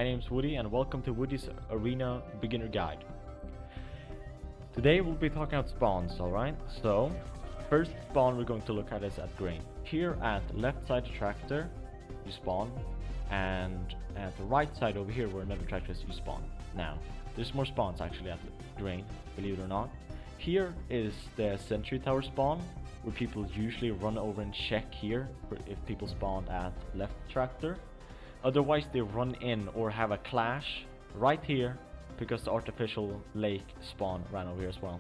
My name is Woody and welcome to Woody's Arena Beginner Guide. Today we'll be talking about spawns, alright? So, first spawn we're going to look at is at grain. Here at left side tractor, you spawn, and at the right side over here where another tractor is, you spawn. Now, there's more spawns actually at the grain, believe it or not. Here is the sentry tower spawn, where people usually run over and check here if people spawned at left tractor. Otherwise they run in or have a clash right here because the artificial lake spawn ran over here as well.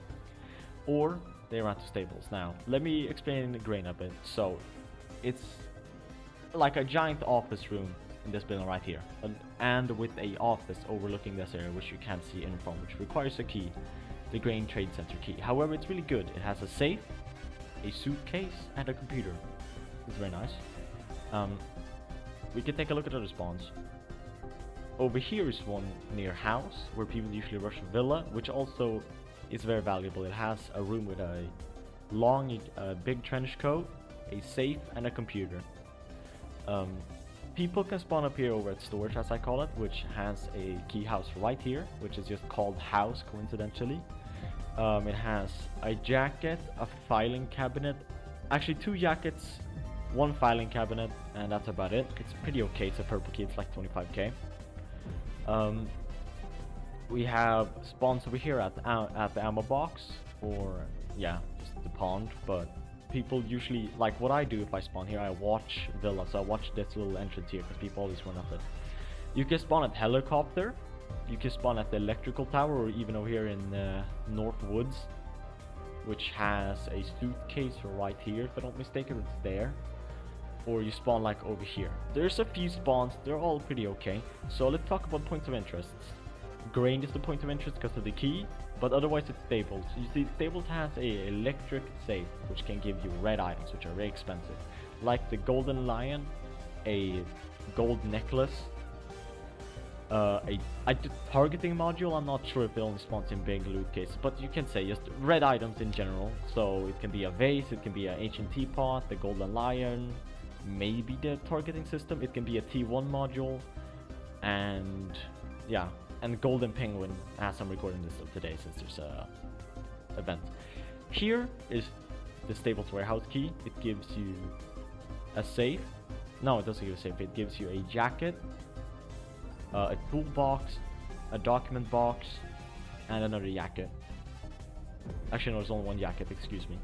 Or they ran to stables. Now let me explain the grain a bit. So it's like a giant office room in this building right here, and with a office overlooking this area which you can't see in from, which requires a key, the grain trade center key. However, it's really good. It has a safe, a suitcase, and a computer. It's very nice. We can take a look at other spawns. Over here is one near house, where people usually rush a villa, which also is very valuable. It has a room with a long, big trench coat, a safe, and a computer. People can spawn up here over at storage, as I call it, which has a key house right here, which is just called house coincidentally. It has a jacket, a filing cabinet, actually 2 jackets, 1 filing cabinet, and that's about it. It's pretty okay. It's a purple key. It's like 25k. We have spawns over here at the ammo box, or yeah, just the pond. But people usually, like what I do if I spawn here, I watch villa. So I watch this little entrance here because people always run up it. You can spawn at helicopter. You can spawn at the electrical tower, or even over here in North Woods, which has a suitcase right here. If I don't mistake it, it's there. Or you spawn like over here. There's a few spawns, they're all pretty okay. So let's talk about points of interest. Grain is the point of interest because of the key, but otherwise it's stables. You see, stables has a electric safe, which can give you red items, which are very expensive. Like the golden lion, a gold necklace, a targeting module. I'm not sure if it only spawns in big loot cases, but you can say just red items in general. So it can be a vase, it can be an ancient teapot, the golden lion, maybe the targeting system, it can be a T1 module, and yeah, and golden penguin, as I'm recording this today since there's a event. Here is the stables warehouse key. It gives you a safe. No, it doesn't give you a safe. It gives you a jacket, a toolbox, a document box, and another jacket. Actually, no, there's only 1 jacket, excuse me.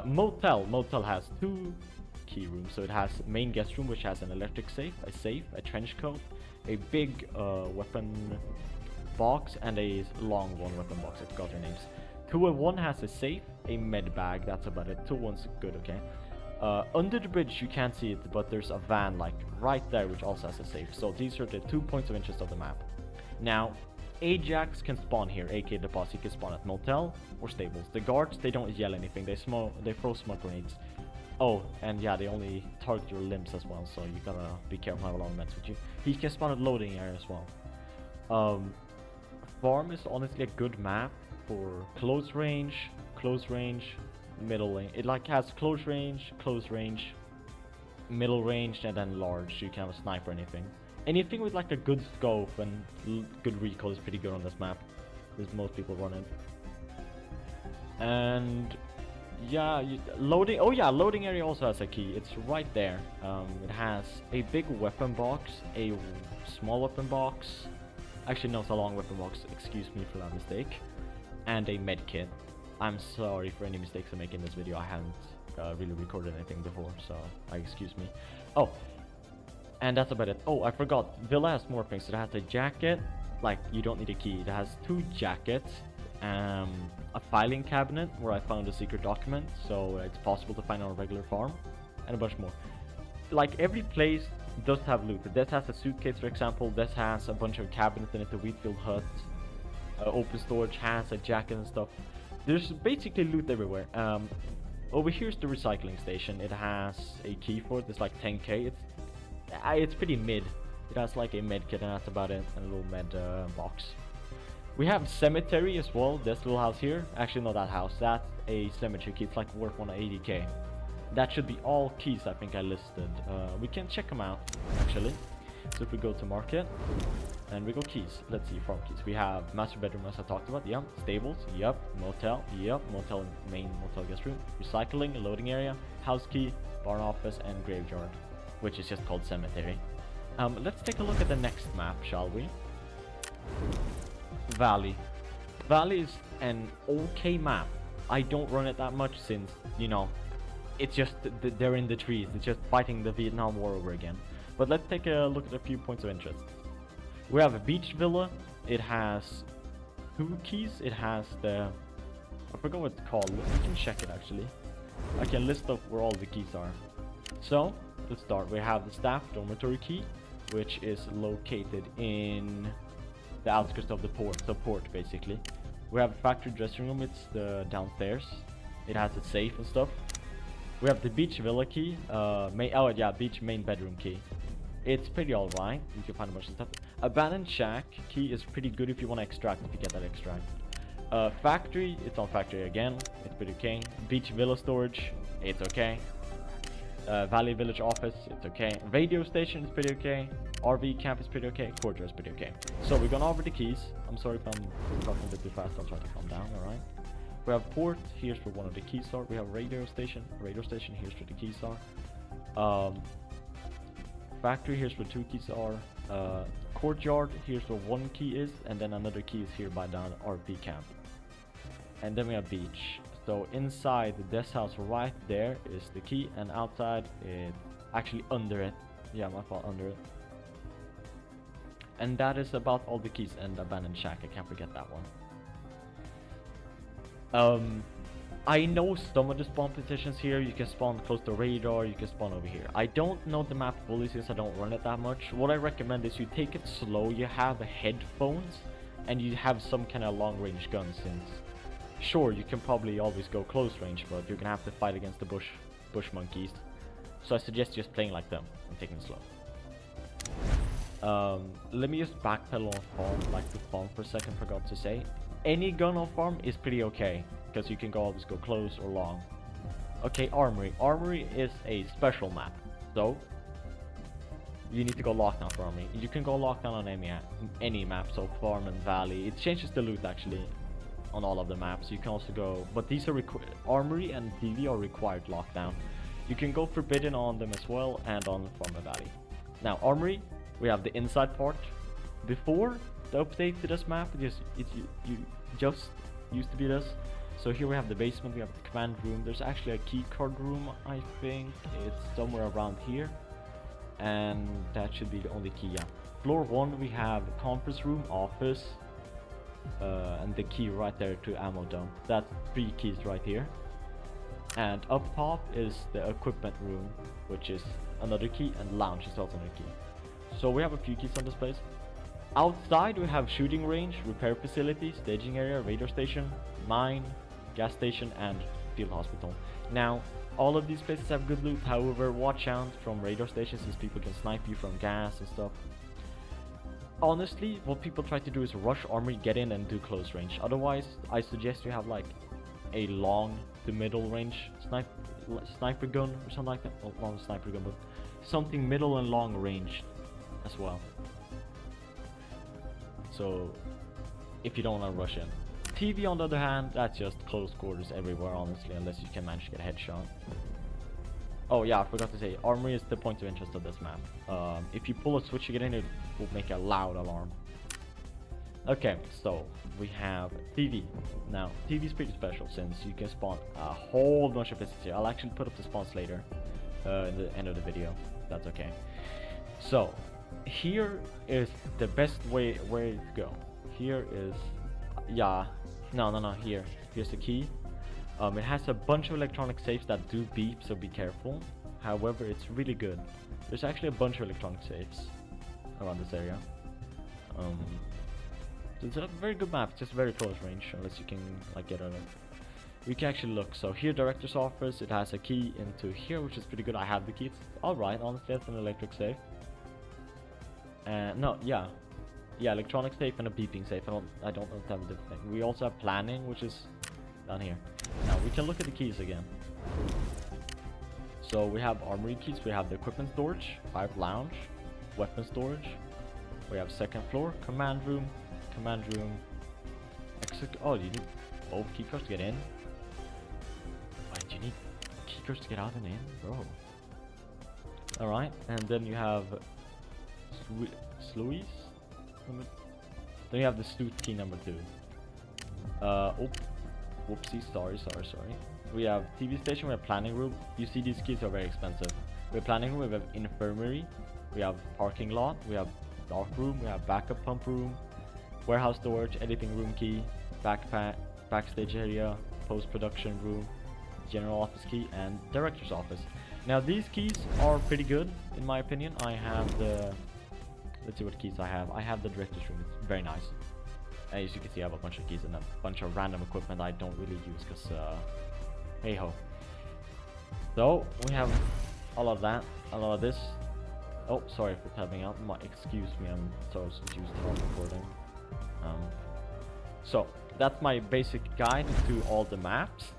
Motel has 2 key rooms. So it has main guest room, which has an electric safe, a trench coat, a big weapon box, and a long one weapon box. I forgot their names. 201 has a safe, a med bag. That's about it. 201's good, okay. Under the bridge you can't see it, but there's a van like right there which also has a safe. So these are the 2 points of interest of the map. Now Ajax can spawn here, aka the boss. He can spawn at motel or stables. The guards, they don't yell anything, they throw smoke grenades. Oh, and yeah, they only target your limbs as well, so you gotta be careful, have a lot of meds with you. He can spawn at loading area as well. Farm is honestly a good map for close range, middle range. It like has close range, middle range, and then large, so you can have a sniper or anything. Anything with like a good scope and good recoil is pretty good on this map, because most people run it. And yeah, loading. Oh yeah, loading area also has a key. It's right there. It has a big weapon box, a small weapon box. Actually, no, it's a long weapon box. Excuse me for that mistake. And a med kit. I'm sorry for any mistakes I make in this video. I haven't really recorded anything before, so excuse me. Oh, and that's about it. Oh, I forgot. Villa has more things. It has a jacket. Like, you don't need a key. It has 2 jackets. A filing cabinet where I found a secret document, so it's possible to find on a regular farm, and a bunch more. Like, every place does have loot. This has a suitcase, for example. This has a bunch of cabinets in it, the Wheatfield hut. Open storage has a jacket and stuff. There's basically loot everywhere. Over here's the recycling station. It has a key for it. It's like 10k. It's pretty mid. It has like a med kit, and that's about it, and a little med box. We have cemetery as well. This little house here. Actually, not that house. That's a cemetery key. It's like worth 180k. That should be all keys I think I listed. We can check them out actually. So if we go to market, And we go keys. Let's see farm keys. We have master bedroom as I talked about. Yep. Stables. Yep. Motel. Yep. Motel, main motel guest room. Recycling, loading area, house key, barn office, and graveyard, which is just called cemetery. Let's take a look at the next map, shall we? Valley. Valley is an okay map. I don't run it that much since, you know, it's just they're in the trees. It's just fighting the Vietnam War over again. But let's take a look at a few points of interest. We have a beach villa. It has 2 keys. It has the, I forgot what it's called. We can check it actually. I can list off where all the keys are. So let's start. We have the staff dormitory key, which is located in the outskirts of the port basically. We have a factory dressing room. It's the downstairs. It has a safe and stuff. We have the beach villa key. Beach main bedroom key. It's pretty alright. You can find a bunch of stuff. Abandoned shack key is pretty good if you want to extract, if you get that extract. Factory, it's on factory again. It's pretty okay. Beach villa storage, it's okay. Valley village office, it's okay. Radio station is pretty okay. RV camp is pretty okay. Courtyard is pretty okay. So we're gonna over the keys. I'm sorry if I'm talking a bit too fast. I'll try to calm down. All right. We have port. Here's where one of the keys are. We have radio station. Radio station. Here's where the keys are. Factory. Here's where 2 keys are. Courtyard. Here's where 1 key is, and then another key is here by down RV camp. And then we have beach. So inside the desk house right there is the key, and outside it's actually under it. Yeah, my fault, under it. And that is about all the keys, and abandoned shack. I can't forget that one. I know some of the spawn positions here. You can spawn close to radar, you can spawn over here. I don't know the map fully since I don't run it that much. What I recommend is you take it slow, you have headphones, and you have some kind of long range gun, since sure, you can probably always go close range, but you're gonna have to fight against the bush monkeys. So I suggest just playing like them and taking it slow. Let me just backpedal on farm, like the farm for a second, forgot to say. Any gun on farm is pretty okay, because you can always go close or long. Okay, armory. Armory is a special map, so you need to go lockdown for armory. You can go lockdown on any map, so farm and valley. It changes the loot actually on all of the maps. You can also go, but these are armory and DV are required lockdown. You can go forbidden on them as well, and on farm and valley. Now armory, we have the inside part. Before the update to this map, it just used to be this. So here we have the basement, we have the command room. There's actually a key card room, I think. It's somewhere around here. And that should be the only key, yeah. Floor 1, we have conference room, office, and the key right there to ammo dump. That's 3 keys right here. And up top is the equipment room, which is another key, and lounge is also another key. So we have a few keys on this place. Outside we have shooting range, repair facility, staging area, radar station, mine, gas station, and field hospital. Now all of these places have good loot, however watch out from radar stations since people can snipe you from gas and stuff. Honestly, what people try to do is rush armory, get in and do close range. Otherwise, I suggest you have like a long to middle range sniper gun or something like that. Well, not a sniper gun, but something middle and long range as well. So if you don't want to rush in. TV on the other hand, that's just close quarters everywhere honestly, unless you can manage to get a headshot. Oh yeah, I forgot to say, armory is the point of interest of this map. If you pull a switch to get in, it will make a loud alarm. Okay, so we have TV. Now, TV is pretty special since you can spawn a whole bunch of places here. I'll actually put up the spawns later in the end of the video. That's okay. So, here is the best way to go. Here is, yeah, no, here. Here's the key. It has a bunch of electronic safes that do beep, so be careful. However, it's really good. There's actually a bunch of electronic safes around this area. So it's a very good map, it's just very close range, unless you can like get out of it. We can actually look. So here, director's office, it has a key into here, which is pretty good. I have the key. It's alright, honestly, that's an electric safe. No, yeah, electronic safe and a beeping safe. I don't know if that's a different thing. We also have planning, which is down here. Now we can look at the keys again. So we have armory keys, we have the equipment storage, private lounge, weapon storage, We have second floor, command room, oh, you need both keycards to get in? Why do you need keycards to get out and in, bro? Alright, and then you have Sluice? Then you have the Stoot key number 2. Oh, whoopsie, sorry. We have TV station, we have planning room. You see these keys are very expensive. We have planning room, we have infirmary, we have parking lot, we have dark room, we have backup pump room, warehouse storage, editing room key, backstage area, post-production room, general office key, and director's office. Now these keys are pretty good in my opinion. I have the, let's see what keys I have. I have the director's room, it's very nice. As you can see, I have a bunch of keys and a bunch of random equipment I don't really use because hey ho. So we have a lot of that, a lot of this. Oh, sorry for tapping out. Excuse me, I'm so used to recording. So that's my basic guide to all the maps.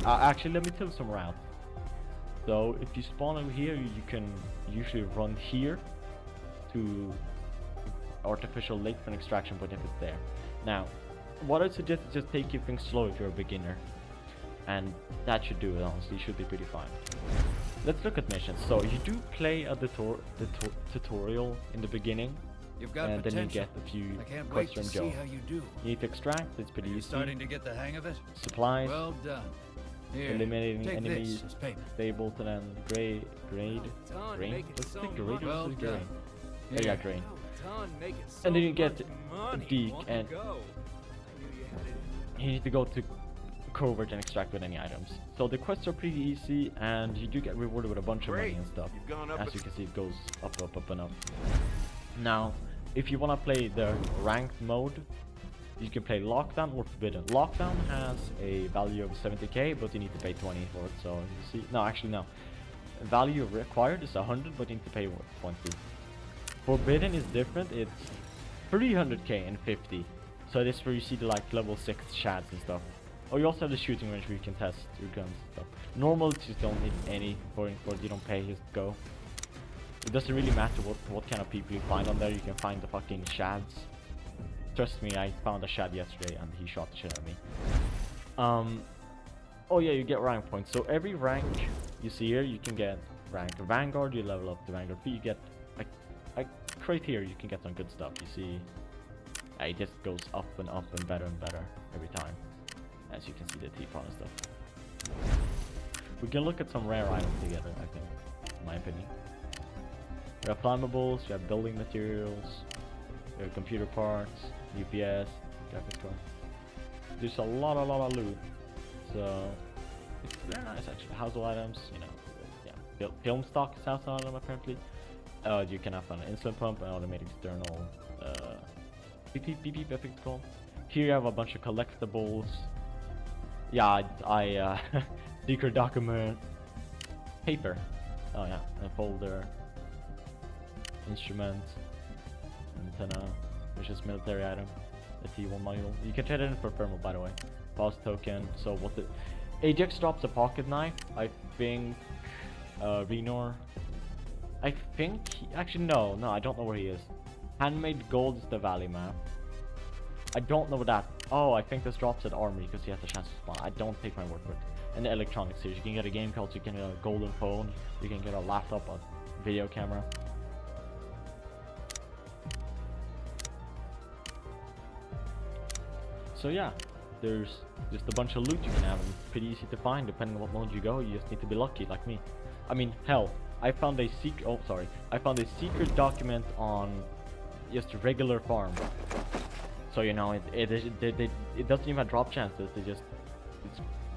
Actually, let me tell you some routes. So if you spawn over here, you can usually run here to artificial lake for an extraction point if it's there. Now, what I suggest is just take your things slow if you're a beginner, and that should do it. Honestly, you should be pretty fine. Let's look at missions. So you do play a tutorial in the beginning, and then you get a few quests from Joe. You need to extract. It's pretty easy. Starting to get the hang of it. Supplies. Well done. Here, eliminating enemies. Stable to then grain. What's the grade? Well done. Yeah, grain. And then you get Deke, and you need to go to covert and extract with any items. So the quests are pretty easy, and you do get rewarded with a bunch of money and stuff. As you can see, it goes up and up. Now, if you want to play the ranked mode, you can play Lockdown or Forbidden. Lockdown has a value of 70k, but you need to pay 20 for it. So you see, no, actually no. Value required is 100, but you need to pay 20. Forbidden is different. It's 300k and 50. So this is where you see the like level 6 shads and stuff. Oh, you also have the shooting range where you can test your guns and stuff. Normal, you just don't need any for it. You don't pay, just go. It doesn't really matter what kind of people you find on there. You can find the fucking shads. Trust me, I found a shad yesterday and he shot the shit out of me. Oh yeah, you get rank points. So every rank you see here, you can get rank Vanguard. You level up to Vanguard 3. You get a crate here. You can get some good stuff. You see, it just goes up and better every time. As you can see, the T-Pod and stuff. We can look at some rare items together, I think, in my opinion. We have flammables, we have building materials, we have computer parts, UPS, graphics card. There's a lot of loot. So it's very nice actually. Household items, you know, yeah. Film stock is household item apparently. You can have an insulin pump and automated external beep, I think it's called. Here you have a bunch of collectibles. Yeah, I secret document, paper. Oh yeah, a folder, instrument, antenna, which is military item, the T1 module. You can trade it in for thermal, by the way. Pause token. So what the Ajax drops a pocket knife. I think Arener. I think actually no, I don't know where he is. Handmade gold is the valley map. I don't know what that. Oh, I think this drops at armory because he has a chance to spawn. I don't take my word for it. And the electronics here, you can get a game console, you can get a golden phone, you can get a laptop, a video camera. So yeah, there's just a bunch of loot you can have, and it's pretty easy to find depending on what mode you go. You just need to be lucky, like me. I mean, hell, I found a secret. Oh, sorry, I found a secret document on just a regular farm. So you know, it doesn't even have drop chances.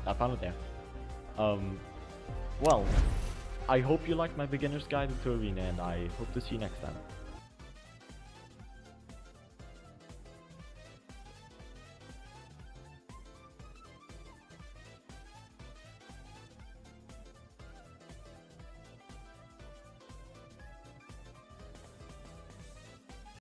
I found it there. Well, I hope you liked my beginner's guide to Arener, and I hope to see you next time.